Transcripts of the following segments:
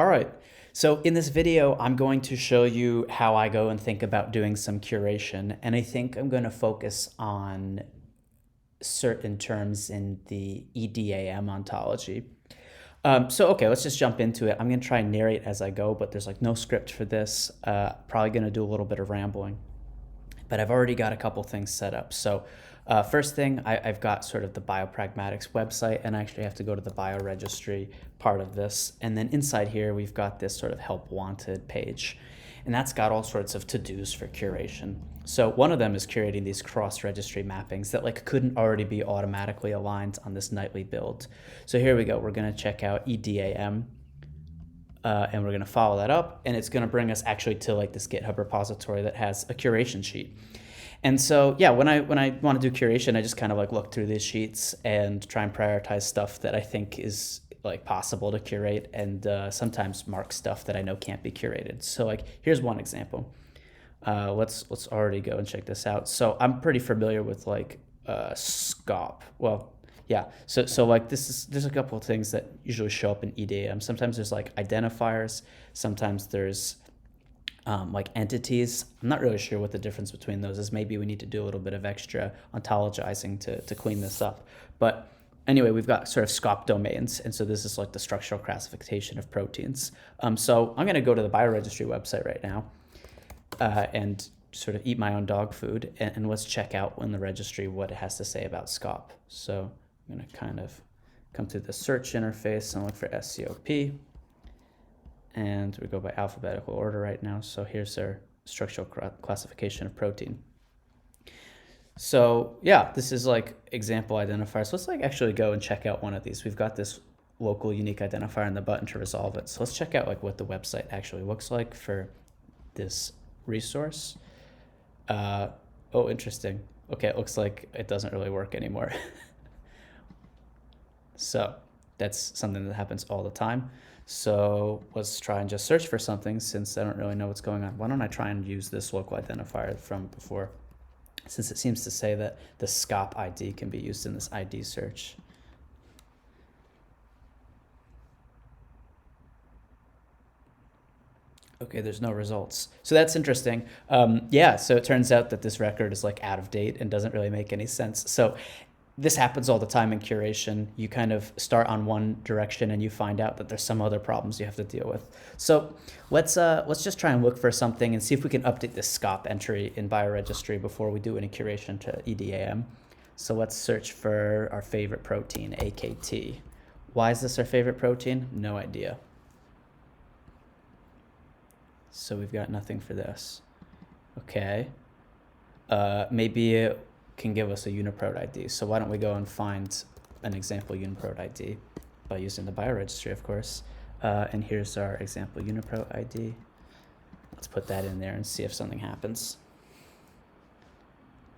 All right. So in this video, I'm going to show you how I go and think about doing some curation. And I think I'm going to focus on certain terms in the EDAM ontology. Okay, let's just jump into it. I'm going to try and narrate as I go, but there's like no script for this. Probably going to do a little bit of rambling, but I've already got a couple things set up. So first thing, I've got sort of the biopragmatics website, and I actually have to go to the bioregistry part of this. And then inside here, we've got this sort of help wanted page. And that's got all sorts of to-dos for curation. So one of them is curating these cross-registry mappings that like couldn't already be automatically aligned on this nightly build. So here we go. We're going to check out EDAM. And we're going to follow that up, and it's going to bring us actually to like this GitHub repository that has a curation sheet. And so, yeah, when I want to do curation, I just kind of like look through these sheets and try and prioritize stuff that I think is like possible to curate, and sometimes mark stuff that I know can't be curated. So like, here's one example. Let's already go and check this out. So I'm pretty familiar with like SCOP. Well, yeah, so like there's a couple of things that usually show up in EDAM. Sometimes there's like identifiers, sometimes there's like entities. I'm not really sure what the difference between those is. Maybe we need to do a little bit of extra ontologizing to clean this up. But anyway, we've got sort of SCOP domains, and so this is like the structural classification of proteins. So I'm gonna go to the Bioregistry website right now and sort of eat my own dog food, and let's check out in the registry what it has to say about SCOP. So I'm going to kind of come to the search interface and look for SCOP. And we go by alphabetical order right now. So here's our structural classification of protein. So yeah, this is like example identifiers. So let's like actually go and check out one of these. We've got this local unique identifier and the button to resolve it. So let's check out like what the website actually looks like for this resource. Oh, interesting. Okay, it looks like it doesn't really work anymore. So that's something that happens all the time. So let's try and just search for something since I don't really know what's going on. Why don't I try and use this local identifier from before, since it seems to say that the SCOP ID can be used in this ID search. Okay, there's no results. So that's interesting. Yeah, so it turns out that this record is like out of date and doesn't really make any sense. So this happens all the time in curation. You kind of start on one direction and you find out that there's some other problems you have to deal with. So let's just try and look for something and see if we can update this SCOP entry in Bioregistry before we do any curation to EDAM. So let's search for our favorite protein, AKT. Why is this our favorite protein? No idea. So we've got nothing for this. Okay. Maybe it can give us a uniprot ID. So why don't we go and find an example uniprot ID by using the bioregistry, of course. And here's our example uniprot ID. Let's put that in there and see if something happens.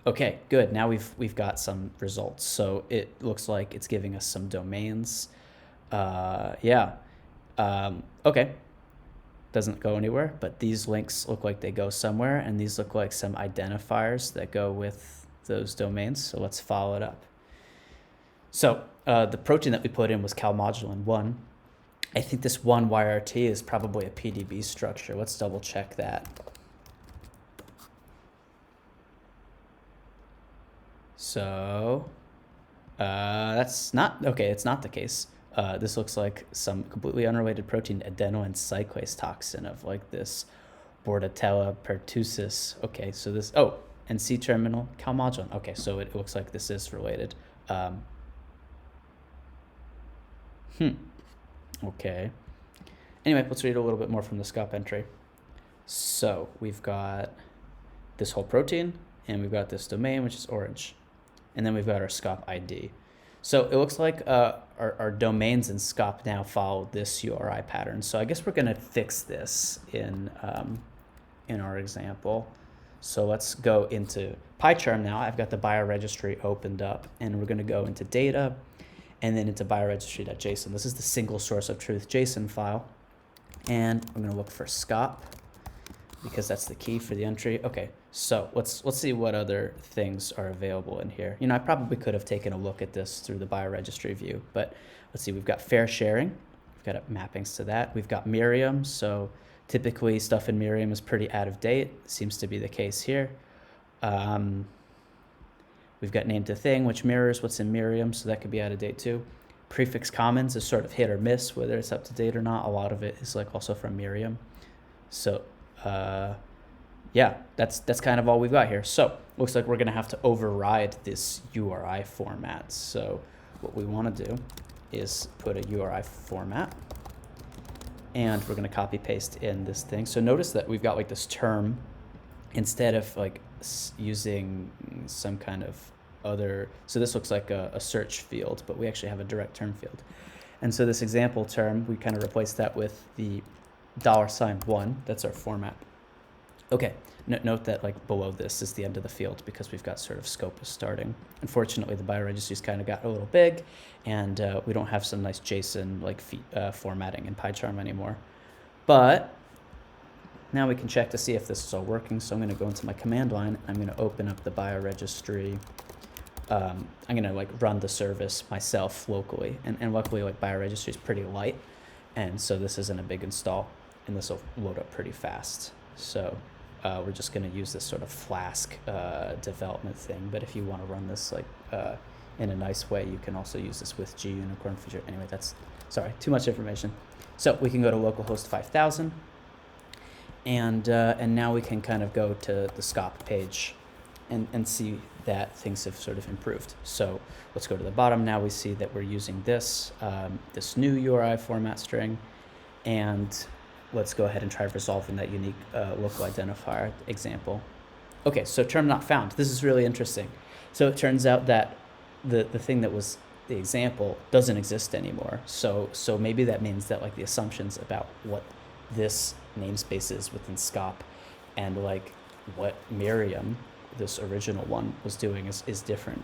Okay, good. Now we've got some results. So it looks like it's giving us some domains. Yeah. Okay. Doesn't go anywhere, but these links look like they go somewhere, and these look like some identifiers that go with those domains. So let's follow it up. So the protein that we put in was calmodulin 1. I think this 1YRT is probably a PDB structure. Let's double check that. So that's not, okay, it's not the case. This looks like some completely unrelated protein, adenoid cyclase toxin of like this Bordetella pertussis. Okay, so this, oh, and C-terminal calmodulin. Okay, so it looks like this is related. Okay. Anyway, let's read a little bit more from the SCOP entry. So we've got this whole protein, and we've got this domain, which is orange. And then we've got our SCOP ID. So it looks like our domains in SCOP now follow this URI pattern. So I guess we're going to fix this in our example. So let's go into PyCharm now. I've got the bioregistry opened up, and we're going to go into data and then into bioregistry.json. This is the single source of truth JSON file. And I'm going to look for SCOP because that's the key for the entry. Okay, so let's see what other things are available in here. You know, I probably could have taken a look at this through the bioregistry view, but let's see. We've got fair sharing. We've got mappings to that. We've got Miriam, so typically stuff in Miriam is pretty out of date. Seems to be the case here. We've got name to thing, which mirrors what's in Miriam, so that could be out of date too. Prefix commons is sort of hit or miss, whether it's up to date or not. A lot of it is like also from Miriam. So yeah, that's kind of all we've got here. So looks like we're gonna have to override this URI format. So what we wanna do is put a URI format, and we're gonna copy paste in this thing. So notice that we've got like this term instead of like using some kind of other, so this looks like a search field, but we actually have a direct term field. And so this example term, we kind of replace that with the $1. That's our format. Okay, note that like below this is the end of the field because we've got sort of scope is starting. Unfortunately, the bioregistry's kind of got a little big, and we don't have some nice JSON like formatting in PyCharm anymore. But now we can check to see if this is all working. So I'm going to go into my command line. I'm going to open up the bioregistry. I'm going to like run the service myself locally. And luckily, like bioregistry is pretty light. And so this isn't a big install. And this will load up pretty fast. So we're just going to use this sort of Flask development thing. But if you want to run this like in a nice way, you can also use this with gunicorn feature. Anyway, that's, sorry, too much information. So we can go to localhost 5000. And now we can kind of go to the SCOP page and see that things have sort of improved. So let's go to the bottom. Now we see that we're using this, this new URI format string. And let's go ahead and try resolving that unique local identifier example. Okay, so term not found. This is really interesting. So it turns out that the thing that was the example doesn't exist anymore. So maybe that means that like the assumptions about what this namespace is within SCOP and like what Miriam, this original one, was doing is different.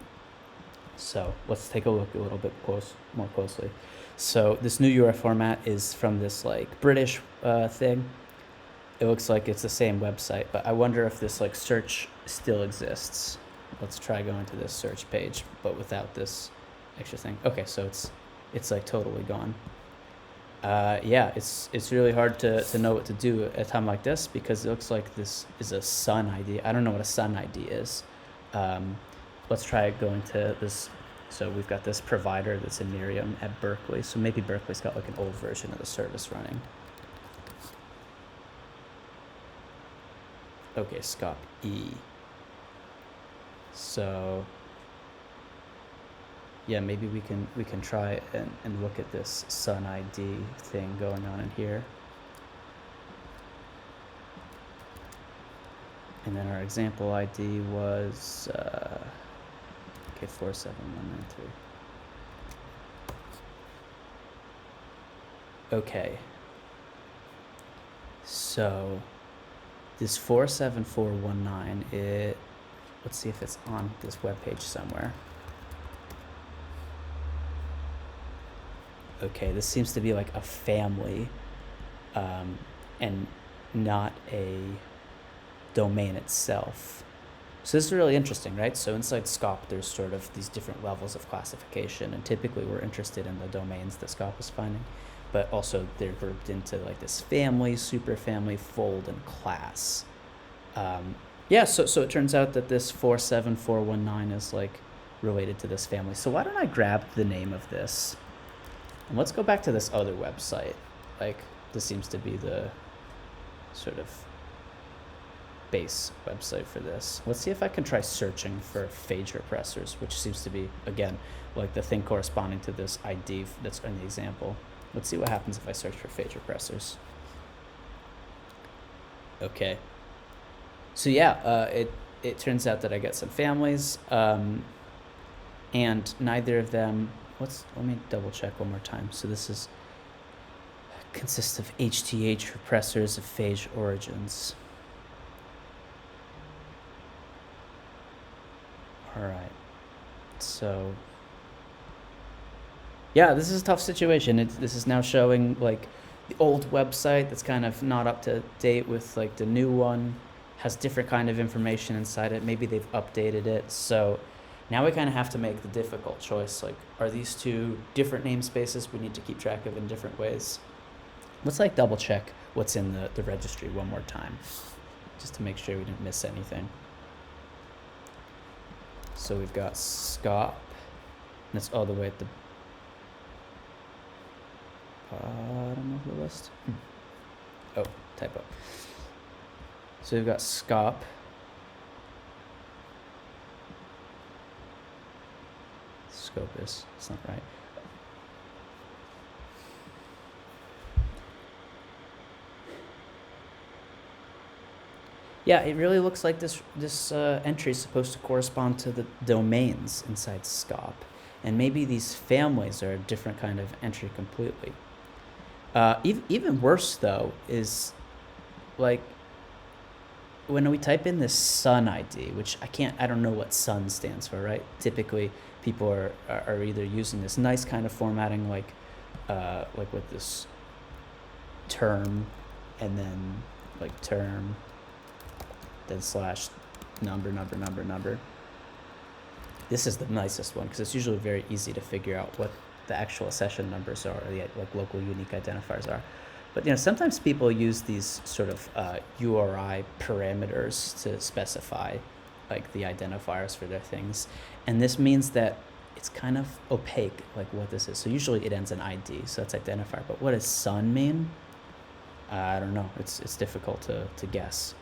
So let's take a look a little bit more closely. So this new URI format is from this like British thing. It looks like it's the same website, but I wonder if this like search still exists. Let's try going to this search page, but without this extra thing. Okay, so it's like totally gone. Yeah, it's really hard to know what to do at a time like this because it looks like this is a Sun ID. I don't know what a Sun ID is. Let's try going to this. So we've got this provider that's in Miriam at Berkeley. So maybe Berkeley's got like an old version of the service running. Okay, SCOP E. So yeah, maybe we can try and look at this Sun ID thing going on in here. And then our example ID was okay, 47193. Okay. So this 47419, let's see if it's on this web page somewhere. Okay, this seems to be like a family and not a domain itself. So this is really interesting, right? So inside SCOP, there's sort of these different levels of classification, and typically we're interested in the domains that SCOP is finding, but also they're grouped into like this family, superfamily, fold, and class. Yeah, so it turns out that this 47419 is like related to this family. So why don't I grab the name of this? And let's go back to this other website. Like, this seems to be the sort of base website for this. Let's see if I can try searching for phage repressors, which seems to be, again, like the thing corresponding to this ID that's in the example. Let's see what happens if I search for phage repressors. Okay. So yeah, it turns out that I get some families, and neither of them. Let me double check one more time. So this consists of HTH repressors of phage origins. All right. So yeah, this is a tough situation. This is now showing like the old website that's kind of not up to date with like the new one, has different kind of information inside it. Maybe they've updated it. So Now we kind of have to make the difficult choice, like, are these two different namespaces we need to keep track of in different ways? Let's like double check what's in the registry one more time, just to make sure we didn't miss anything. So we've got SCOP, and that's all the way at the bottom of the list. Oh, typo. So we've got SCOP. Scopus, it's not right. Yeah, it really looks like this entry is supposed to correspond to the domains inside SCOP. And maybe these families are a different kind of entry completely. Even worse, though, is like when we type in this sun ID, which I don't know what sun stands for, right? Typically, people are either using this nice kind of formatting, like with this term, and then like term, then slash number. This is the nicest one because it's usually very easy to figure out what the actual session numbers are, or the like local unique identifiers are. But sometimes people use these sort of URI parameters to specify like the identifiers for their things, and this means that it's kind of opaque, like what this is. So usually it ends in ID, so that's identifier. But what does sun mean? I don't know. It's difficult to guess.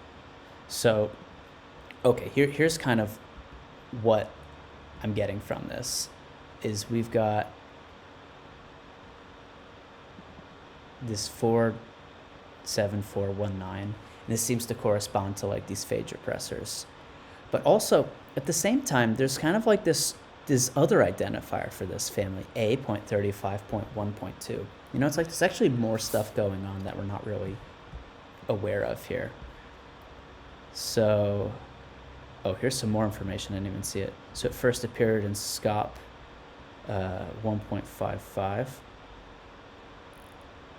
So, okay, here's kind of what I'm getting from this is we've got this 47419, and this seems to correspond to like these phage repressors. But also at the same time, there's kind of like this other identifier for this family, A.35.1.2. It's like there's actually more stuff going on that we're not really aware of here. So, here's some more information. I didn't even see it. So it first appeared in SCOP 1.55.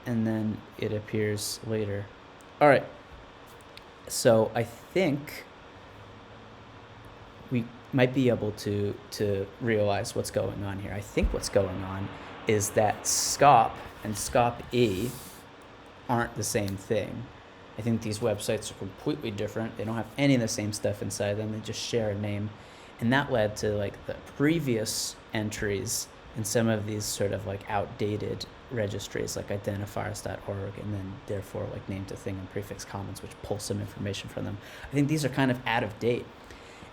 And then it appears later. All right. So I think we might be able to realize what's going on here. I think what's going on is that SCOP and SCOP-E aren't the same thing. I think these websites are completely different. They don't have any of the same stuff inside them. They just share a name. And that led to like the previous entries in some of these sort of like outdated registries like identifiers.org, and then therefore like name to thing and prefix commons, which pull some information from them. I think these are kind of out of date.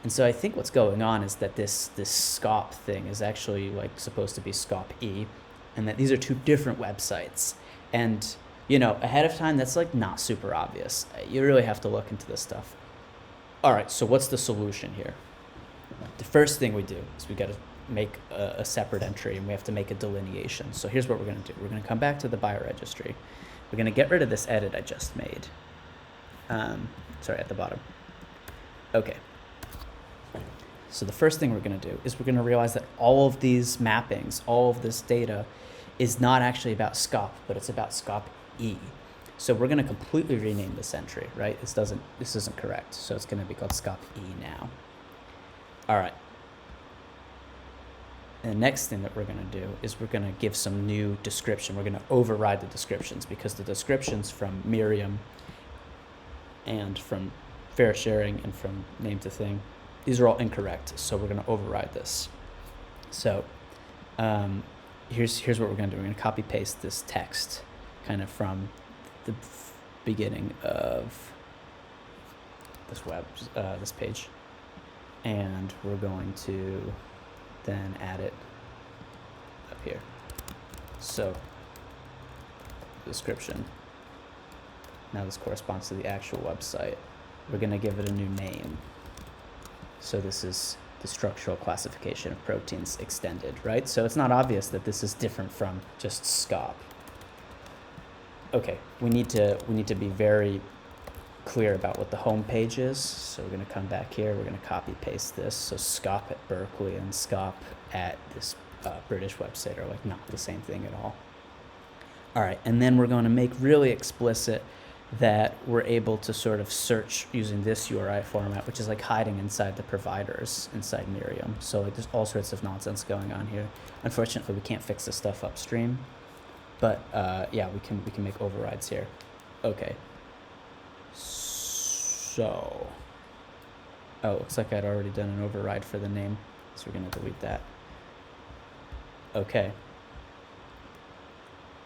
And so I think what's going on is that this SCOP thing is actually like supposed to be SCOP-E, and that these are two different websites. And ahead of time, that's like not super obvious. You really have to look into this stuff. All right, so what's the solution here? The first thing we do is we got to make a separate entry, and we have to make a delineation. So here's what we're going to do. We're going to come back to the Bioregistry. We're going to get rid of this edit I just made. Sorry, at the bottom. Okay. So the first thing we're going to do is we're going to realize that all of these mappings, all of this data is not actually about SCOP, but it's about SCOP-E. So we're going to completely rename this entry, right? This isn't correct. So it's going to be called SCOP-E now. All right. And the next thing that we're going to do is we're going to give some new description. We're going to override the descriptions because the descriptions from Miriam and from fair sharing and from name to thing, these are all incorrect. So we're going to override this. So here's what we're going to do. We're going to copy paste this text kind of from the beginning of this this page. And we're going to then add it up here. So description. Now this corresponds to the actual website. We're going to give it a new name. So this is the structural classification of proteins extended, right? So it's not obvious that this is different from just SCOP. Okay, we need to be very clear about what the home page is. So we're going to come back here. We're going to copy paste this. So SCOP at Berkeley and SCOP at this British website are like not the same thing at all. All right, and then we're going to make really explicit that we're able to sort of search using this URI format, which is like hiding inside the providers inside Miriam. So like there's all sorts of nonsense going on here. Unfortunately, we can't fix this stuff upstream, but yeah, we can make overrides here. Okay. So, oh, looks like I'd already done an override for the name, so we're gonna delete that. Okay.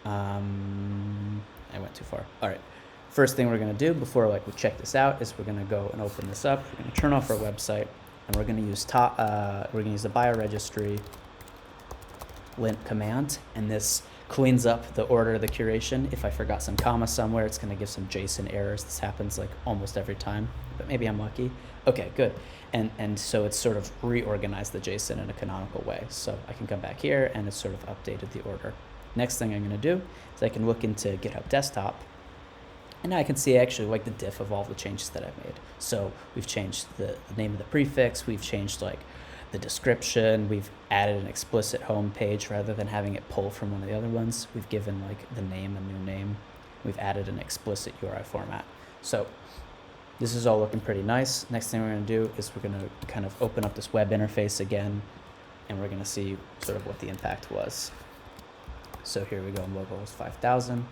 I went too far. All right. First thing we're going to do before we check this out is we're going to go and open this up. We're going to turn off our website, and we're going to use the Bioregistry lint command, and this cleans up the order of the curation. If I forgot some comma somewhere, it's going to give some JSON errors. This happens like almost every time, but maybe I'm lucky. Okay, good. And so it's sort of reorganized the JSON in a canonical way. So I can come back here, and it's sort of updated the order. Next thing I'm going to do is I can look into Github Desktop, and now I can see actually like the diff of all the changes that I've made. So we've changed the name of the prefix, we've changed like the description, we've added an explicit home page rather than having it pull from one of the other ones. We've given like the name a new name. We've added an explicit URI format. So this is all looking pretty nice. Next thing we're going to do is we're going to kind of open up this web interface again, and we're going to see sort of what the impact was. So here we go, logo was 5,000.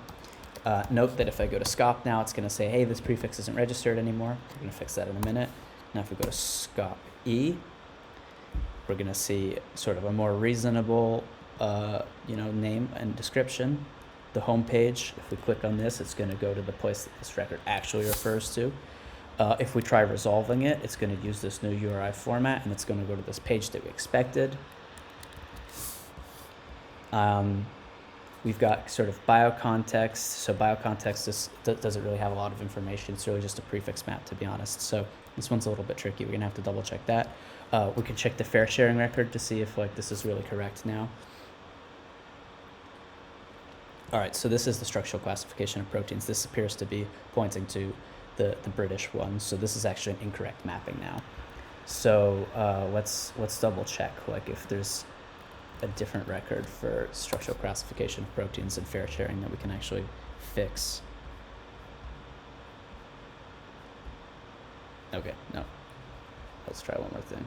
Note that if I go to SCOP now, it's going to say, hey, this prefix isn't registered anymore. We're going to fix that in a minute. Now if we go to SCOP E, we're going to see sort of a more reasonable name and description. The home page, if we click on this, it's going to go to the place that this record actually refers to. If we try resolving it, it's going to use this new URI format, and it's going to go to this page that we expected. We've got sort of biocontext. So biocontext doesn't really have a lot of information. It's really just a prefix map, to be honest. So this one's a little bit tricky. We're going to have to double check that. We can check the fair sharing record to see if like this is really correct now. All right, so this is the structural classification of proteins. This appears to be pointing to the British one. So this is actually an incorrect mapping now. So let's double check like if there's a different record for structural classification of proteins and fair sharing that we can actually fix. Okay, no. Let's try one more thing.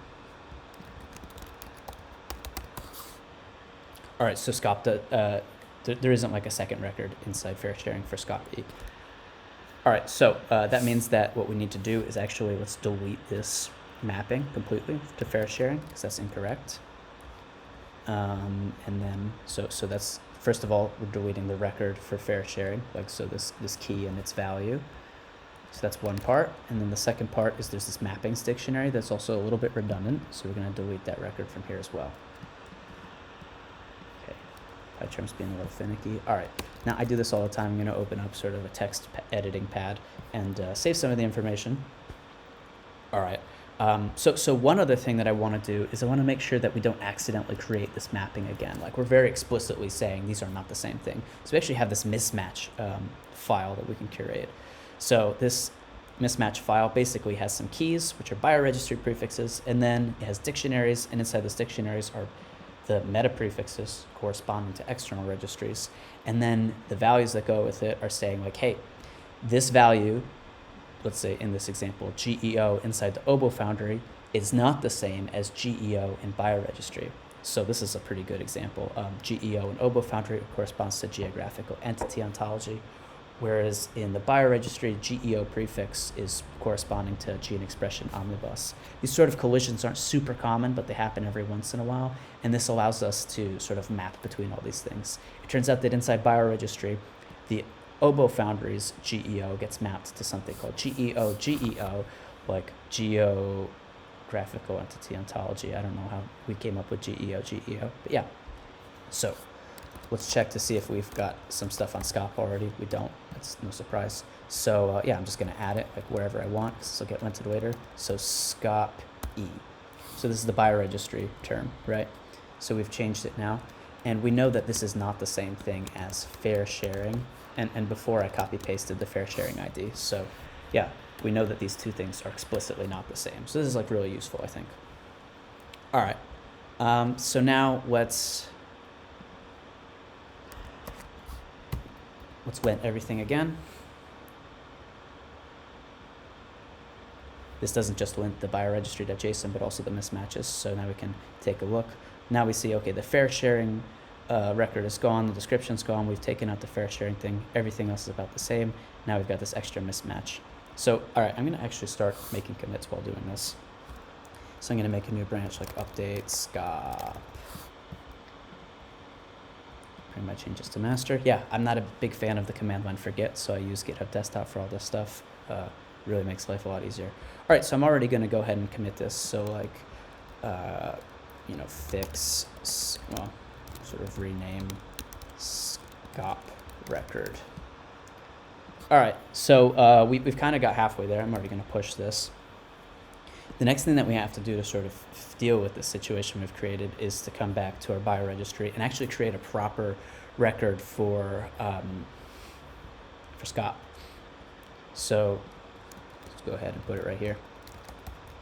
All right, so SCOP, there isn't like a second record inside fair sharing for SCOP E. All right, so that means that what we need to do is actually let's delete this mapping completely to fair sharing because that's incorrect. And then, so that's, first of all, we're deleting the record for fair sharing, like so this key and its value. So that's one part. And then the second part is there's this mappings dictionary that's also a little bit redundant. So we're going to delete that record from here as well. Okay, PyCharm's being a little finicky. All right, now I do this all the time. I'm going to open up sort of a text editing pad and save some of the information. All right. So one other thing that I want to do is I want to make sure that we don't accidentally create this mapping again. Like we're very explicitly saying these are not the same thing. So we actually have this mismatch file that we can curate. So this mismatch file basically has some keys, which are bioregistry prefixes, and then it has dictionaries, and inside those dictionaries are the meta prefixes corresponding to external registries. And then the values that go with it are saying like, hey, this value, let's say in this example, GEO inside the OBO foundry is not the same as GEO in Bioregistry. So this is a pretty good example. GEO in OBO foundry corresponds to geographical entity ontology, whereas in the Bioregistry, GEO prefix is corresponding to gene expression omnibus. These sort of collisions aren't super common, but they happen every once in a while, and this allows us to sort of map between all these things. It turns out that inside Bioregistry, the OBO Foundry's GEO gets mapped to something called GEO, like geographical entity ontology. I don't know how we came up with GEO, but yeah. So let's check to see if we've got some stuff on SCOP already. We don't, that's no surprise. So yeah, I'm just gonna add it like wherever I want, because this will get linted later. So SCOP E. So this is the Bioregistry term, right? So we've changed it now. And we know that this is not the same thing as fair sharing. And before I copy pasted the fair sharing ID. So yeah, we know that these two things are explicitly not the same. So this is like really useful, I think. All right, so now let's went everything again. this doesn't just link the bioregistry.json, but also the mismatches. So now we can take a look. Now we see, okay, the fair sharing record is gone, the description's gone, we've taken out the fair sharing thing, everything else is about the same. Now we've got this extra mismatch. So, all right, I'm gonna actually start making commits while doing this. So I'm gonna make a new branch like update SCOP. Bring my changes to master. Yeah, I'm not a big fan of the command line forget, so I use Github Desktop for all this stuff. Really makes life a lot easier. All right, so I'm already gonna go ahead and commit this. So like, you know, fix, well, sort of rename SCOP record. All right, so we've kind of got halfway there. I'm already gonna push this. The next thing that we have to do to sort of deal with the situation we've created is to come back to our bioregistry and actually create a proper record for SCOP. So let's go ahead and put it right here.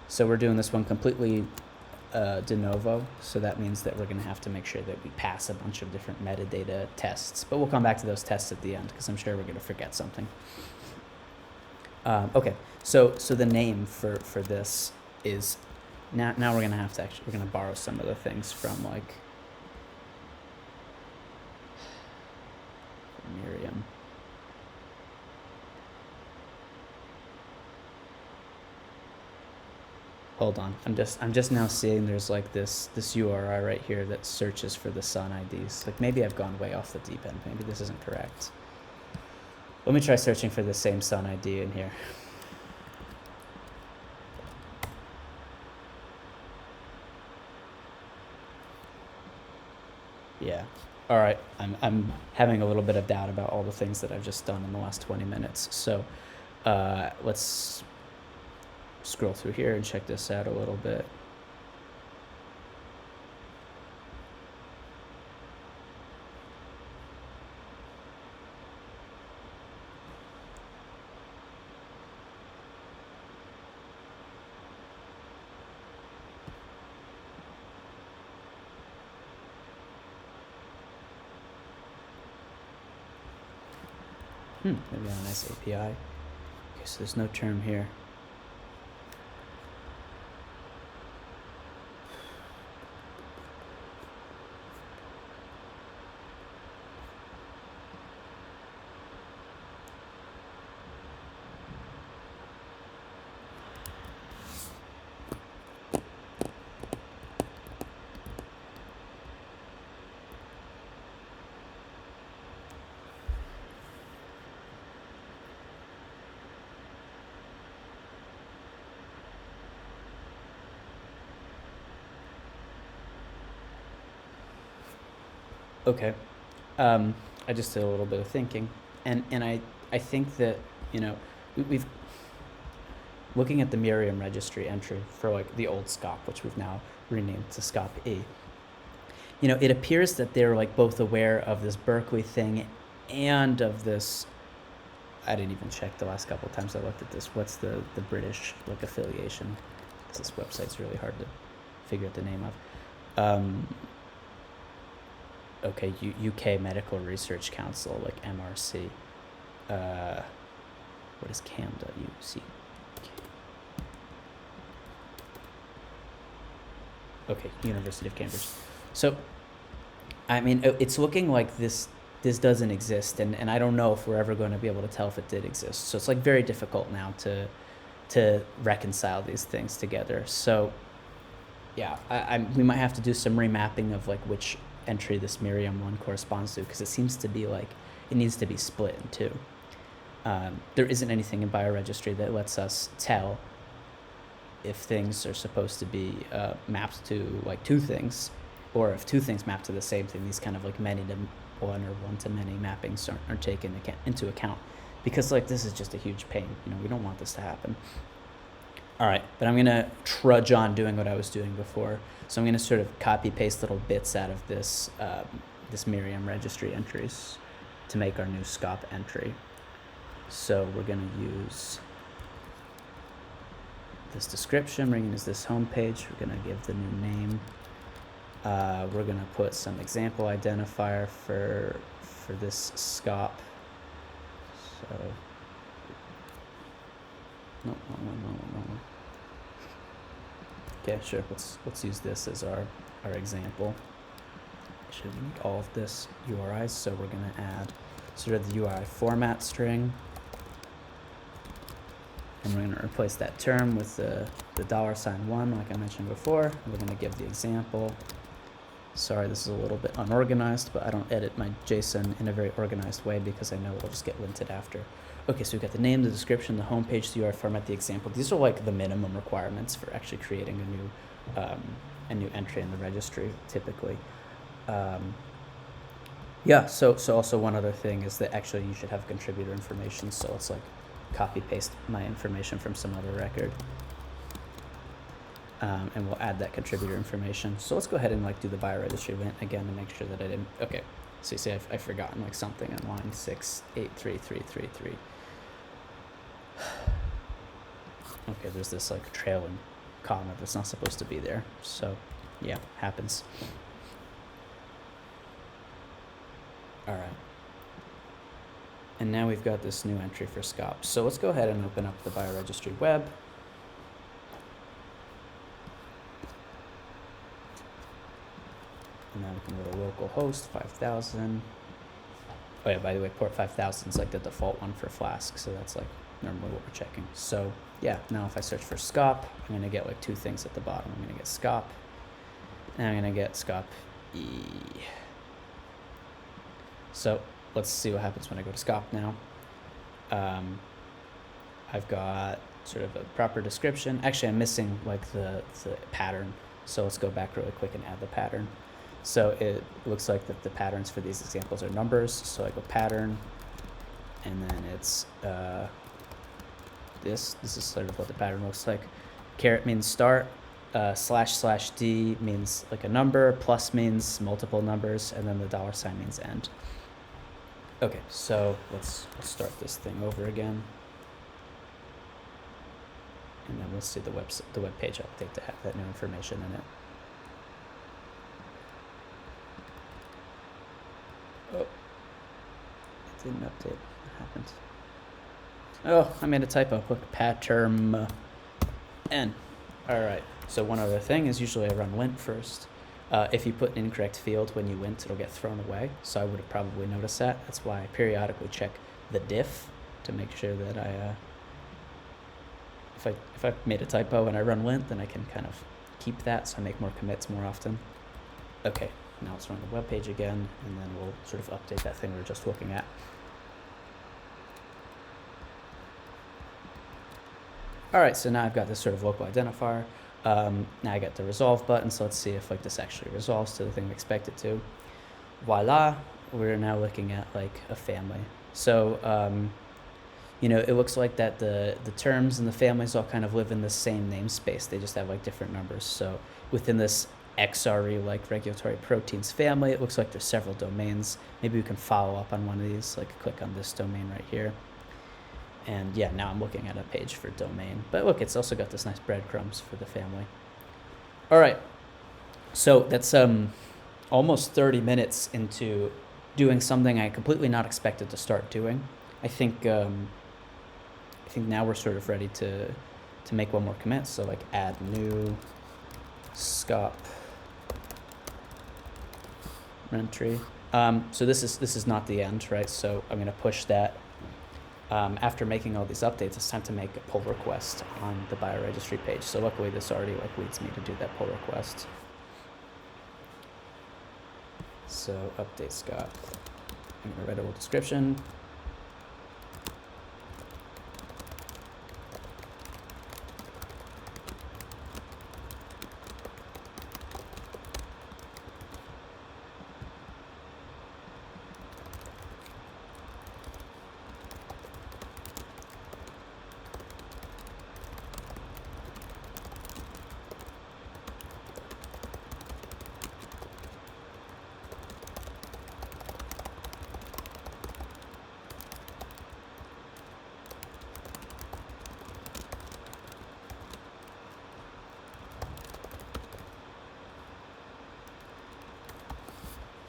So we're doing this one completely de novo, so that means that we're going to have to make sure that we pass a bunch of different metadata tests, but we'll come back to those tests at the end because I'm sure we're going to forget something. Okay, so the name for this is, now we're going to have to actually, we're going to borrow some of the things from like Miriam. Hold on, I'm just now seeing there's like this URI right here that searches for the Sun IDs. Like maybe I've gone way off the deep end. Maybe this isn't correct. Let me try searching for the same Sun ID in here. Yeah. All right. I'm having a little bit of doubt about all the things that I've just done in the last 20 minutes. So let's scroll through here and check this out a little bit. Maybe on a nice API. Okay, so there's no term here. Okay, I just did a little bit of thinking, and I think that, you know, we've looking at the Miriam registry entry for like the old SCOP, which we've now renamed to SCOP E. You know, it appears that they're like both aware of this Berkeley thing and of this. I didn't even check the last couple of times I looked at this. What's the British like affiliation? Because this website's really hard to figure out the name of. Okay, UK Medical Research Council, like MRC. What is cam.uc? Okay, University of Cambridge. So, I mean, it's looking like this doesn't exist, and I don't know if we're ever going to be able to tell if it did exist. So it's like very difficult now to reconcile these things together. So, yeah, we might have to do some remapping of like which entry this Miriam one corresponds to, because it seems to be like it needs to be split in two. There isn't anything in Bioregistry that lets us tell if things are supposed to be mapped to like two things, or if two things map to the same thing. These kind of like many to one or one to many mappings aren't taken into account, because like this is just a huge pain. You know, we don't want this to happen. All right, but I'm gonna trudge on doing what I was doing before. So I'm gonna sort of copy paste little bits out of this this Miriam registry entries to make our new SCOP entry. So we're gonna use this description. We're gonna use this home page. We're gonna give the new name. We're gonna put some example identifier for this SCOP. So no. Okay, sure. Let's use this as our example. Actually, we need all of this URIs, so we're going to add sort of the URI format string. And we're going to replace that term with the $1, like I mentioned before. We're going to give the example. Sorry, this is a little bit unorganized, but I don't edit my JSON in a very organized way because I know it'll just get linted after. Okay, so we've got the name, the description, the homepage, the URI format, the example. These are like the minimum requirements for actually creating a new entry in the registry, typically. Yeah, so also one other thing is that actually you should have contributor information, so it's like copy paste my information from some other record. And we'll add that contributor information. So let's go ahead and like do the bioregistry lint again to make sure that I didn't. Okay, so you see I've forgotten like something on line 683333. Okay, there's this like trailing comma that's not supposed to be there. So yeah, happens. All right. And now we've got this new entry for SCOP. So let's go ahead and open up the bioregistry web. And now we can go to localhost 5000. Oh yeah, by the way, port 5000 is like the default one for Flask, so that's like normally what we're checking. So yeah, now if I search for SCOP, I'm gonna get like two things at the bottom. I'm gonna get SCOP, and I'm gonna get SCOP E. So let's see what happens when I go to SCOP now. I've got sort of a proper description. Actually, I'm missing like the pattern. So let's go back really quick and add the pattern. So it looks like that the patterns for these examples are numbers. So I go pattern, and then it's this. This is sort of what the pattern looks like. Caret means start. // means like a number. Plus means multiple numbers, and then the $sign means end. Okay, so let's start this thing over again, and then we'll see the web page update to have that new information in it. Oh, it didn't update. What happened? Oh, I made a typo. Look, pattern n. All right. So one other thing is usually I run lint first. If you put an incorrect field when you lint, it'll get thrown away. So I would have probably noticed that. That's why I periodically check the diff to make sure that if I made a typo and I run lint, then I can kind of keep that, so I make more commits more often. Okay, now let's run the web page again, and then we'll sort of update that thing we were just looking at. All right, so now I've got this sort of local identifier. Now I got the resolve button, so let's see if like this actually resolves to the thing we expect it to. Voila, we're now looking at like a family. So, you know, it looks like that the terms and the families all kind of live in the same namespace. They just have like different numbers. So within this XRE, like regulatory proteins family, it looks like there's several domains. Maybe we can follow up on one of these, like click on this domain right here. And yeah, now I'm looking at a page for domain. But look, it's also got this nice breadcrumbs for the family. All right, so that's almost 30 minutes into doing something I completely not expected to start doing. I think now we're sort of ready to make one more commit. So like add new SCOP entry. So this is not the end, right? So I'm gonna push that. After making all these updates, it's time to make a pull request on the bioregistry page. So luckily this already like leads me to do that pull request. So update SCOP. I'm gonna write a little description.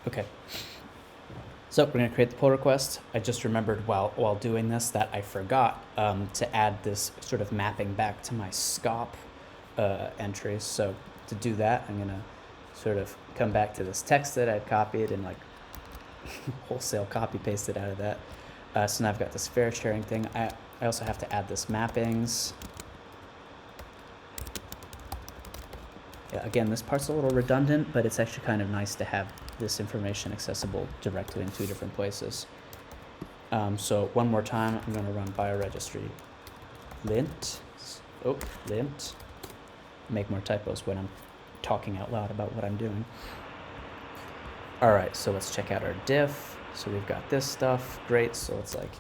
Okay, so we're going to create the pull request. I just remembered while doing this that I forgot to add this sort of mapping back to my SCOP entries. So to do that, I'm gonna sort of come back to this text that I'd copied and like wholesale copy pasted out of that. So now I've got this fair sharing thing. I also have to add this mappings. Yeah, again, this part's a little redundant, but it's actually kind of nice to have this information accessible directly in two different places. So one more time, I'm going to run bioregistry lint. Oh, lint. Make more typos when I'm talking out loud about what I'm doing. All right, so let's check out our diff. So we've got this stuff. Great. So it's like,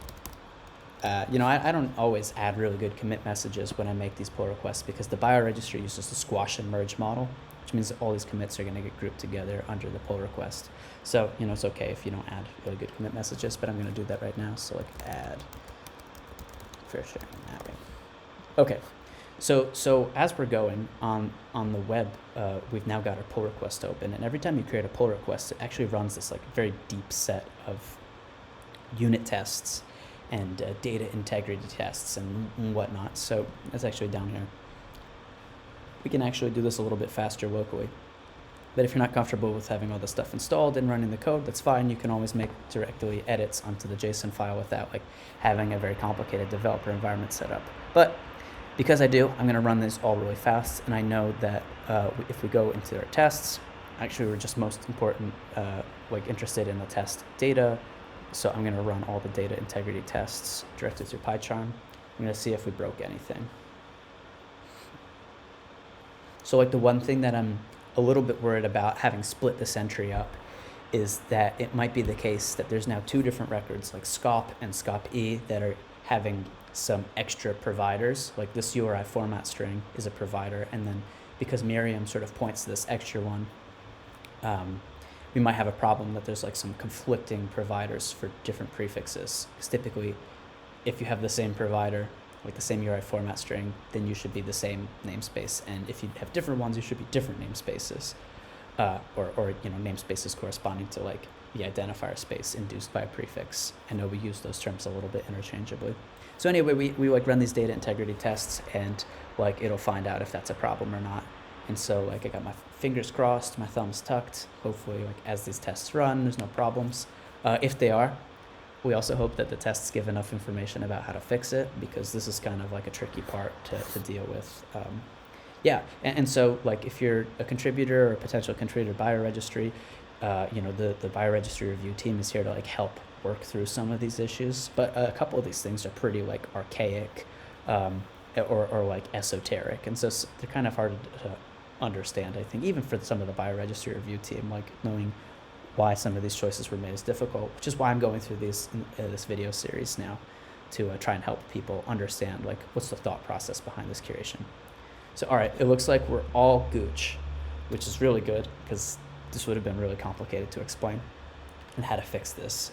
I don't always add really good commit messages when I make these pull requests because the bioregistry uses the squash and merge model, which means that all these commits are going to get grouped together under the pull request. So, it's okay if you don't add really good commit messages, but I'm going to do that right now. So like add fair sharing mapping. Okay. So as we're going on the web, we've now got our pull request open, and every time you create a pull request, it actually runs this like very deep set of unit tests and data integrity tests and whatnot. So that's actually down here. We can actually do this a little bit faster locally. But if you're not comfortable with having all the stuff installed and running the code, that's fine. You can always make directly edits onto the JSON file without like having a very complicated developer environment set up. But because I do, I'm going to run this all really fast, and I know that if we go into our tests, actually we're just most important, interested in the test data. So I'm going to run all the data integrity tests directly through PyCharm. I'm going to see if we broke anything. So like the one thing that I'm a little bit worried about having split this entry up is that it might be the case that there's now two different records like SCOP and SCOP-E that are having some extra providers. Like this URI format string is a provider, and then because Miriam sort of points to this extra one, we might have a problem that there's like some conflicting providers for different prefixes. Because typically, if you have the same provider, like the same URI format string, then you should be the same namespace. And if you have different ones, you should be different namespaces, or namespaces corresponding to like the identifier space induced by a prefix. I know we use those terms a little bit interchangeably. So anyway, we like run these data integrity tests, and like it'll find out if that's a problem or not. And so like I got my fingers crossed, my thumbs tucked. Hopefully like as these tests run, there's no problems. If they are, we also hope that the tests give enough information about how to fix it, because this is kind of like a tricky part to deal with. And so like if you're a contributor or a potential contributor to Bioregistry, the Bioregistry review team is here to like help work through some of these issues. But a couple of these things are pretty like archaic or like esoteric, and so they're kind of hard to understand, I think, even for some of the Bioregistry review team, like knowing why some of these choices were made is difficult, which is why I'm going through this video series now to try and help people understand like what's the thought process behind this curation. So all right, it looks like we're all gooch, which is really good because this would have been really complicated to explain and how to fix this.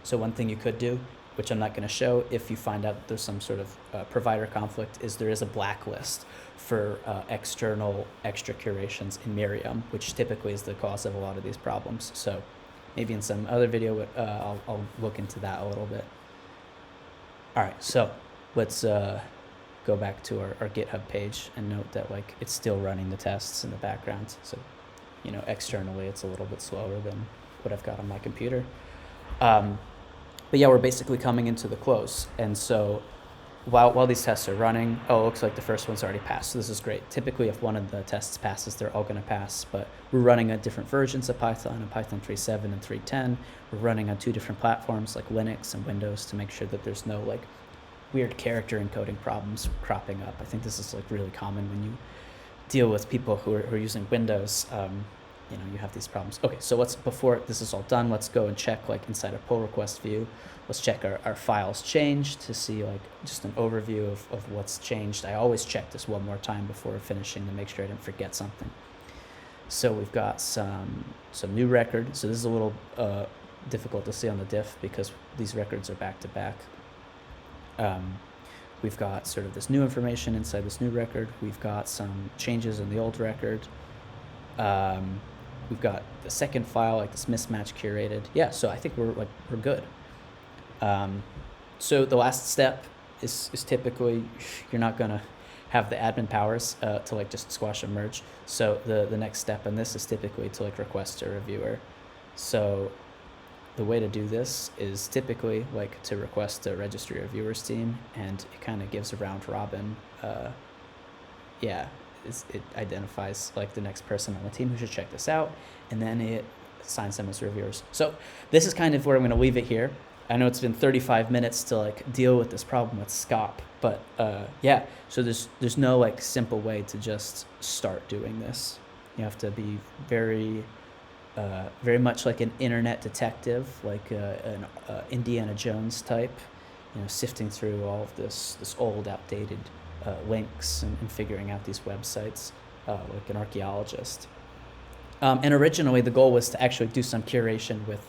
So one thing you could do, which I'm not going to show, if you find out there's some sort of provider conflict, is there is a blacklist for external extra curations in Miriam, which typically is the cause of a lot of these problems. So maybe in some other video, I'll look into that a little bit. All right, so let's go back to our GitHub page and note that like it's still running the tests in the background. So, externally it's a little bit slower than what I've got on my computer. But yeah, we're basically coming into the close. And so while these tests are running, it looks like the first one's already passed. So this is great. Typically, if one of the tests passes, they're all going to pass. But we're running on different versions of Python, and Python 3.7 and 3.10. We're running on two different platforms like Linux and Windows to make sure that there's no like weird character encoding problems cropping up. I think this is like really common when you deal with people who are using Windows. You have these problems. Okay, so before this is all done, let's go and check like inside our pull request view. Let's check our files changed to see like just an overview of what's changed. I always check this one more time before finishing to make sure I didn't forget something. So we've got some new record. So this is a little difficult to see on the diff because these records are back to back. We've got sort of this new information inside this new record. We've got some changes in the old record. We've got the second file, like this mismatch curated. Yeah, so I think we're good. So the last step is typically you're not gonna have the admin powers to like just squash a merge. So the next step in this is typically to like request a reviewer. So the way to do this is typically like to request a registry reviewers team, and it kind of gives a round robin. It identifies like the next person on the team who should check this out, and then it assigns them as reviewers. So this is kind of where I'm going to leave it here. I know it's been 35 minutes to like deal with this problem with SCOP, but yeah, so there's no like simple way to just start doing this. You have to be very much like an internet detective, like an Indiana Jones type, sifting through all of this old, outdated links and figuring out these websites, like an archaeologist. And originally the goal was to actually do some curation with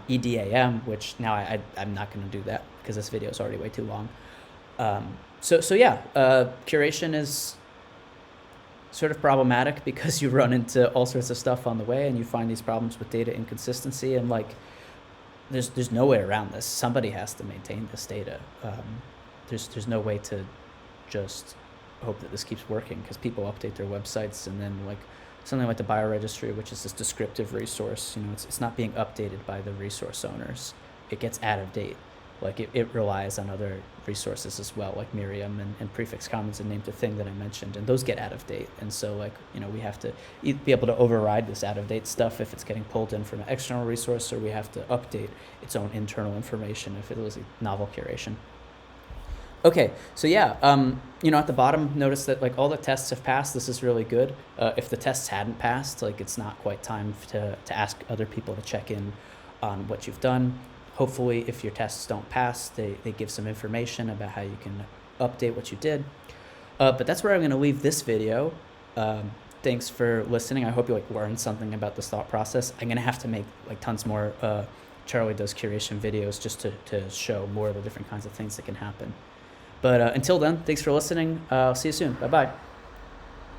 EDAM, which now I'm not going to do that because this video is already way too long. So yeah, curation is sort of problematic because you run into all sorts of stuff on the way, and you find these problems with data inconsistency, and like there's no way around this. Somebody has to maintain this data. There's no way to just hope that this keeps working, because people update their websites, and then like something like the Bioregistry, which is this descriptive resource, it's not being updated by the resource owners. It gets out of date. Like it relies on other resources as well, like Miriam and prefix commons and name to thing that I mentioned, and those get out of date. And so like, we have to be able to override this out of date stuff if it's getting pulled in from an external resource, or we have to update its own internal information if it was a novel curation. Okay, so yeah, at the bottom, notice that like all the tests have passed. This is really good. If the tests hadn't passed, like it's not quite time to ask other people to check in on what you've done. Hopefully, if your tests don't pass, they give some information about how you can update what you did. But that's where I'm going to leave this video. Thanks for listening. I hope you like learned something about this thought process. I'm going to have to make like tons more Charlie Does Curation videos just to show more of the different kinds of things that can happen. But until then, thanks for listening. I'll see you soon. Bye-bye.